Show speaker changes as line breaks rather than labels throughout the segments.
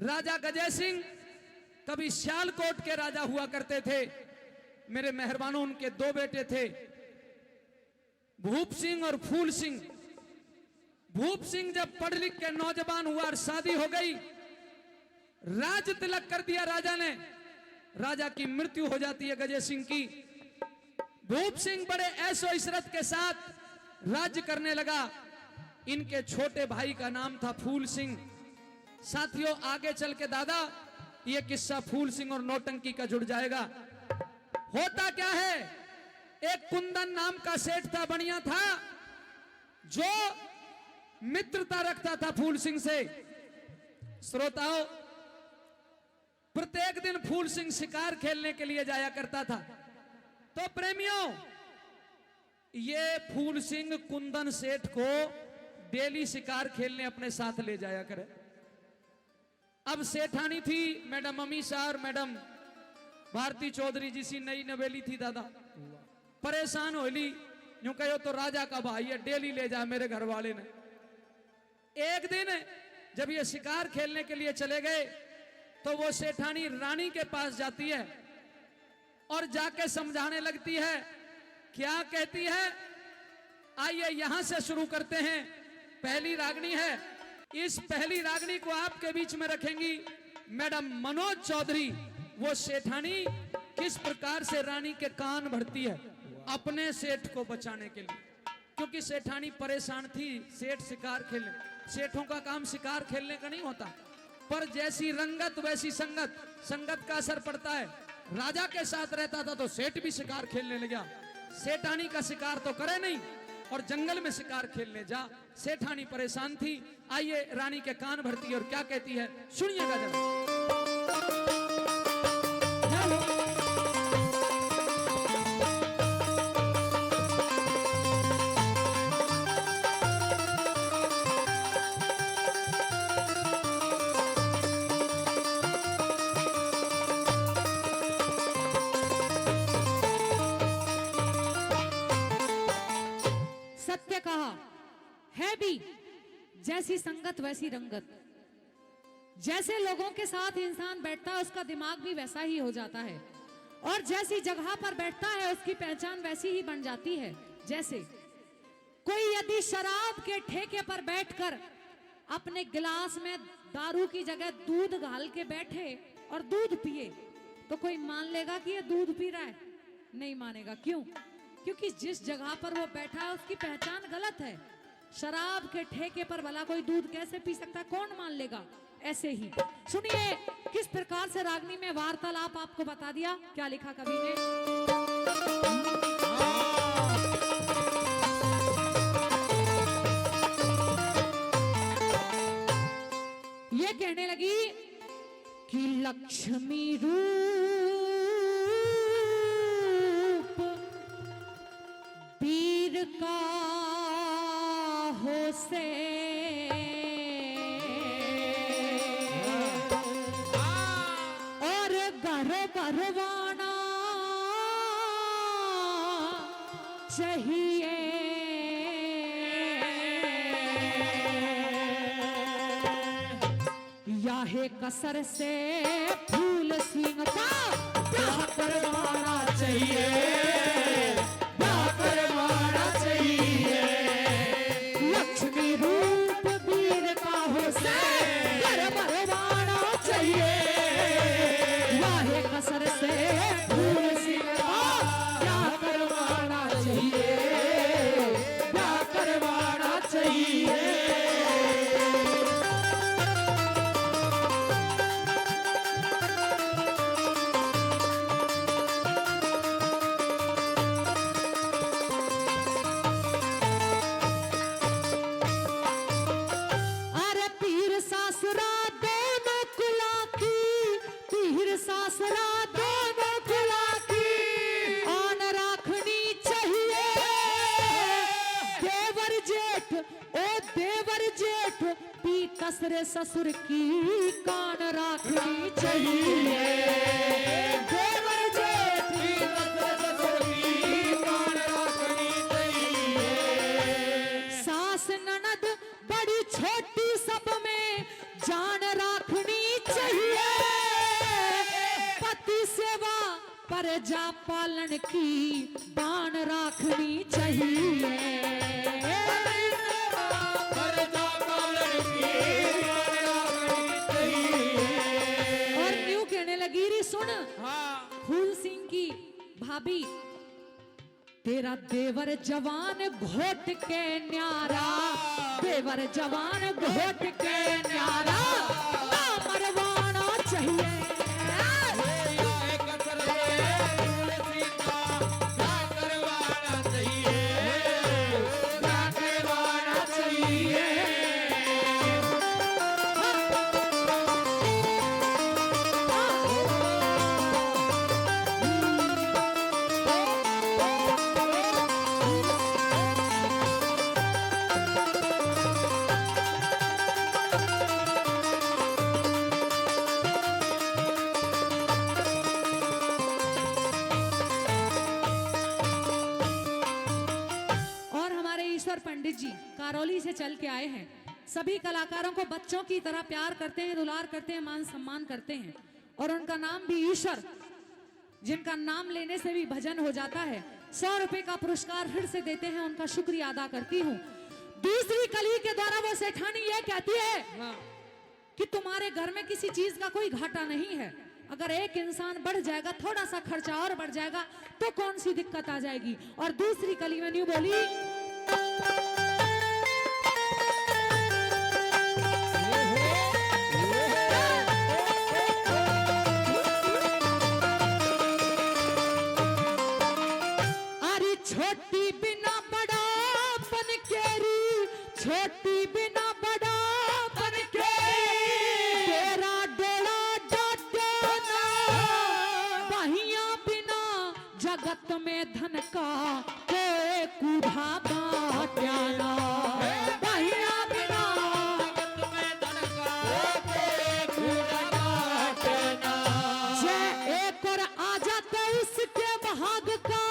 राजा गजय सिंह कभी सियालकोट के राजा हुआ करते थे। मेरे मेहरबानों, उनके दो बेटे थे, भूप सिंह और फूल सिंह। भूप सिंह जब पढ़ लिख के नौजवान हुआ और शादी हो गई, राज तिलक कर दिया राजा ने, राजा की मृत्यु हो जाती है गजय सिंह की। भूप सिंह बड़े ऐशो इशरत के साथ राज्य करने लगा। इनके छोटे भाई का नाम था फूल सिंह। साथियों, आगे चल के दादा ये किस्सा फूल सिंह और नौटंकी का जुड़ जाएगा। होता क्या है, एक कुंदन नाम का सेठ था, बढ़िया था, जो मित्रता रखता था फूल सिंह से। श्रोताओं, प्रत्येक दिन फूल सिंह शिकार खेलने के लिए जाया करता था। तो प्रेमियों, ये फूल सिंह कुंदन सेठ को डेली शिकार खेलने अपने साथ ले जाया करे। अब सेठानी थी मैडम अमीषा और मैडम भारती चौधरी जी सी नई नवेली थी दादा। परेशान हो ली, यूं कहो तो राजा का भाई है, डेली ले जा मेरे घर वाले ने। एक दिन जब ये शिकार खेलने के लिए चले गए तो वो सेठानी रानी के पास जाती है और जाके समझाने लगती है। क्या कहती है, आइए यहां से शुरू करते हैं। पहली रागनी है, इस पहली रागनी को आपके बीच में रखेंगी मैडम मनोज चौधरी। वो सेठानी किस प्रकार से रानी के कान भरती है अपने सेठ को बचाने के लिए, क्योंकि सेठानी परेशान थी। सेठ शिकार खेलने, सेठों का काम शिकार खेलने का नहीं होता, पर जैसी रंगत वैसी संगत, संगत का असर पड़ता है। राजा के साथ रहता था तो सेठ भी शिकार खेलने लगा। सेठानी का शिकार तो करे नहीं और जंगल में शिकार खेलने जा। सेठानी परेशान थी। आइए रानी के कान भरती है और क्या कहती है, सुनिएगा जरा।
सत्य कहा है भी, जैसी संगत वैसी रंगत। जैसे लोगों के साथ इंसान बैठता है उसका दिमाग भी वैसा ही हो जाता है, और जैसी जगह पर बैठता है उसकी पहचान वैसी ही बन जाती है। जैसे कोई यदि शराब के ठेके पर बैठकर अपने गिलास में दारू की जगह दूध घाल के बैठे और दूध पिए, तो कोई मान लेगा कि ये दूध पी रहा है? नहीं मानेगा। क्यों? क्योंकि जिस जगह पर वो बैठा है उसकी पहचान गलत है। शराब के ठेके पर भला कोई दूध कैसे पी सकता है, कौन मान लेगा? ऐसे ही सुनिए किस प्रकार से रागनी में वार्तालाप आपको बता दिया। क्या लिखा कवि ने, ये कहने लगी कि लक्ष्मी रूप वीर का हो से और घर भरवाना चाहिए। याहे कसर से फूल सिंह का ब्याह करवाना चाहिए, ब्याह करवाना चाहिए। लक्ष्मी रूप वीर का हो से घर भरवाना चाहिए। याहे कसर से फूल सिंह का ब्याह करवाना चाहिए, ब्याह करवाना चाहिए। कसरे ससुर की कान राखनी चाहिए। देवर जेठ की कसरे ससुर की कान राखनी चाहिए। सास ननद बड़ी छोटी सब में जान राखनी चाहिए। प्रजा पालन की बाण राखनी चाहिए।
प्रजा पालन की
और न्यू कहने लगी री सुन
हाँ
फूल सिंह की भाभी, तेरा देवर जवान घोट के न्यारा, देवर जवान घोट के न्यारा, ना मरवाना चाहिए। पंडित जी करौली से चल के आए हैं। सभी कलाकारों को बच्चों की तरह प्यार करते हैं, दुलार करते हैं, मान सम्मान करते हैं और उनका नाम भी ईश्वर, जिनका नाम लेने से भी भजन हो जाता है। 100 रुपए का पुरस्कार फिर से देते हैं, उनका शुक्रिया अदा करती हूँ। दूसरी कली के द्वारा वो सेठानी ये कहती है कि तुम्हारे घर में किसी चीज का कोई घाटा नहीं है। अगर एक इंसान बढ़ जाएगा, थोड़ा सा खर्चा और बढ़ जाएगा तो कौन सी दिक्कत आ जाएगी। और दूसरी कली में न्यू बोली, अरे छोटी बिना बड़ा बन केरी, छोटी बिना बड़ा बन के तेरा डोला डाटे ना, बहिया बिना जगत में धन का कोई कूढ़ा बाट्याना, बहिया बिना जगत में धन का कोई कूढ़ा बाट्याना। जय एक और आ जाता उसके भाग का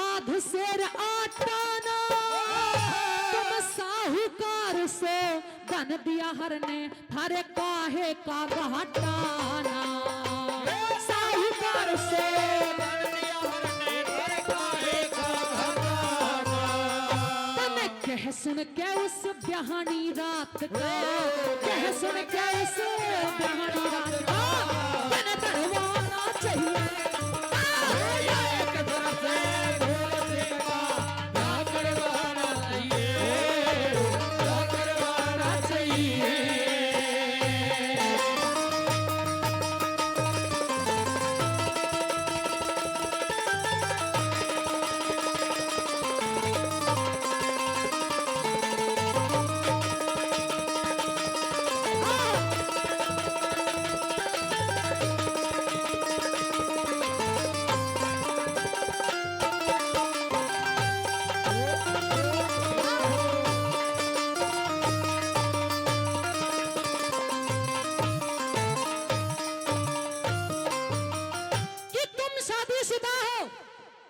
आध शेर आटाना, तुम साहूकार से धन दिया हर ने थारे काहे का घाटाना, साहूकार से धन दिया हर ने थारे काहे का घाटाना। तने कह सुन के उस बिहानी रात का, कह सुन के उस बिहानी रात का तने दरवाना चाहिए।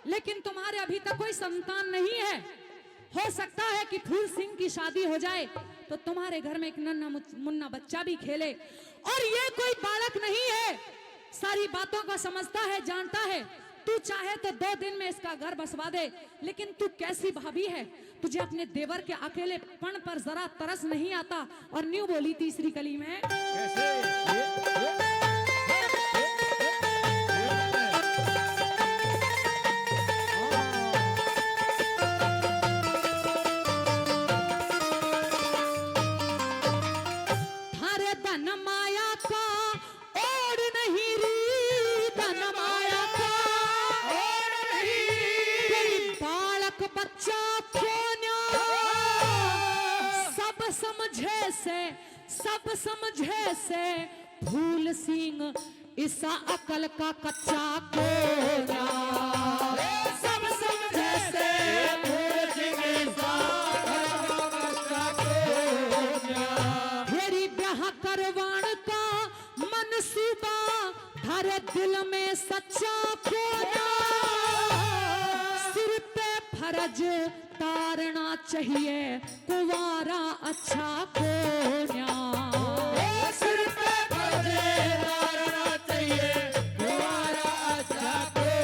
लेकिन तुम्हारे अभी तक कोई संतान नहीं है। हो सकता है कि फूल सिंह की शादी हो जाए तो तुम्हारे घर में एक नन्हा मुन्ना बच्चा भी खेले। और ये कोई बालक नहीं है, सारी बातों को समझता है, जानता है। तू चाहे तो 2 दिन में इसका घर बसवा दे, लेकिन तू कैसी भाभी है, तुझे अपने देवर के अकेलेपन पर जरा तरस नहीं आता। और न्यू बोली तीसरी कली में, सब समझे से फूल सिंह इस अकल का कच्चा कोना, सब समझे से फूल सिंह इस अकल का कच्चा कोना। तेरी ब्याह करवाण का मनसूबा थारे दिल में सच्चा कोना, सिर पे फर्ज तारना चाहिए कुंवारा अच्छा कोन्या, सिर पे फर्ज तारना चाहिए कुंवारा अच्छा कोन्या।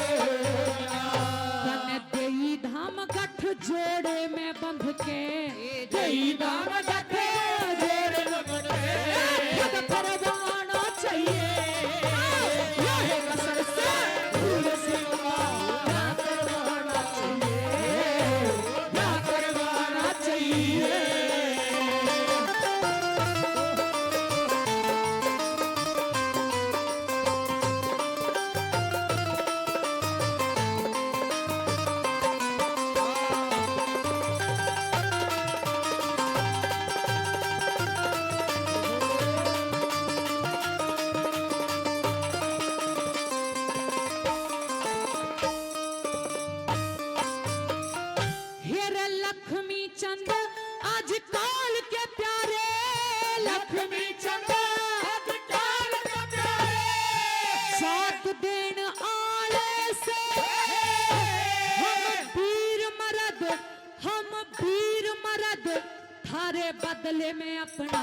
अरे बदले में अपना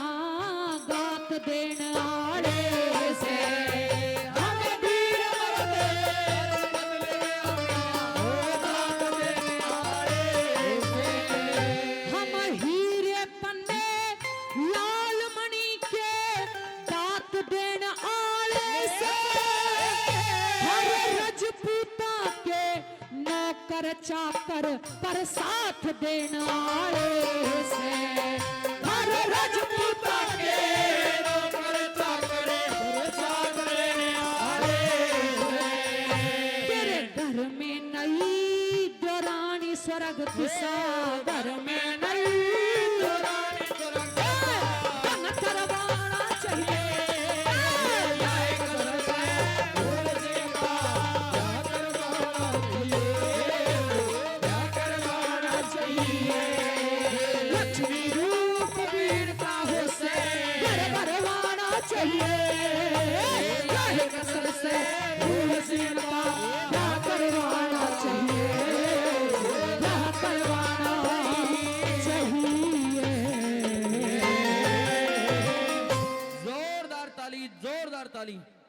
गात देन आड़े से हम वीर मरते हम हीरे पन्ने लाल मणि के दात देन आड़े से हर रजपूता के नौकर चाकर पर साथ देन आड़े से हर रजपूता के
नौकर चाकर पर साथ देने आए
तेरे घर में नई दौरानी स्वर्ग दिशा घर में नई
रानी सुरंग
तन करवाना चाहिए लक्ष्मी रूप वीरता हो से घर भरवाना चाहिए कसर से फूल सीन का